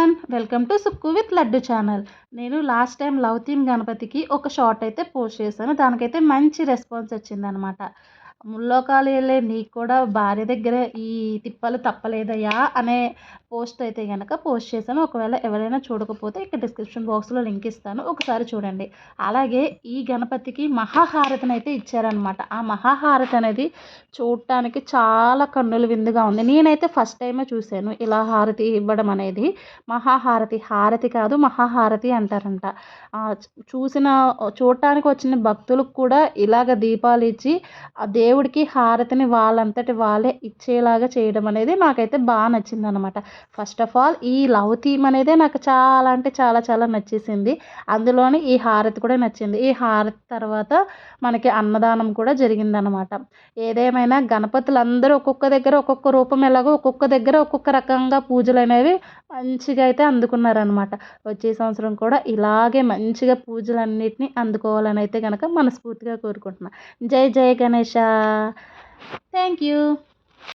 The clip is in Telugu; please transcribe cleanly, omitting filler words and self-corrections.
Everyone, welcome to Sukku with laddu channel. నేను లాస్ట్ టైం లవ్ థీమ్ గణపతికి ఒక షార్ట్ అయితే పోస్ట్ చేశాను. దానికైతే మంచి రెస్పాన్స్ వచ్చిందనమాట. ముల్లోకాలు వెళ్ళే నీకు కూడా భార్య దగ్గర ఈ తిప్పలు తప్పలేదయ్యా అనే పోస్ట్ అయితే కనుక పోస్ట్ చేశాను. ఒకవేళ ఎవరైనా చూడకపోతే ఇక్కడ డిస్క్రిప్షన్ బాక్స్లో లింక్ ఇస్తాను, ఒకసారి చూడండి. అలాగే ఈ గణపతికి మహాహారతిని అయితే ఇచ్చారనమాట. ఆ మహాహారతి అనేది చూడటానికి చాలా కన్నుల విందుగా ఉంది. నేనైతే ఫస్ట్ టైమే చూశాను ఇలా హారతి ఇవ్వడం అనేది. మహాహారతి, హారతి కాదు మహాహారతి అంటారంట. చూడటానికి వచ్చిన భక్తులకు కూడా ఇలాగ దీపాలు ఇచ్చి ఆ దేవుడికి హారతిని వాళ్ళంతటి వాళ్ళే ఇచ్చేలాగా చేయడం అనేది నాకైతే బాగా నచ్చింది అనమాట. ఫస్ట్ ఆఫ్ ఆల్ ఈ లవ్ థీమ్ అనేది నాకు చాలా అంటే చాలా చాలా నచ్చేసింది. అందులోని ఈ హారతి కూడా నచ్చింది. ఈ హారతి తర్వాత మనకి అన్నదానం కూడా జరిగిందనమాట. ఏదేమైనా గణపతులందరూ ఒక్కొక్క దగ్గర ఒక్కొక్క రూపం, ఎలాగో ఒక్కొక్క దగ్గర ఒక్కొక్క రకంగా పూజలు అనేవి మంచిగా అయితే అందుకున్నారనమాట. వచ్చే సంవత్సరం కూడా ఇలాగే మంచిగా పూజలన్నిటిని అందుకోవాలని అయితే కనుక మనస్ఫూర్తిగా కోరుకుంటున్నాను. జై జై గణేష. Thank you.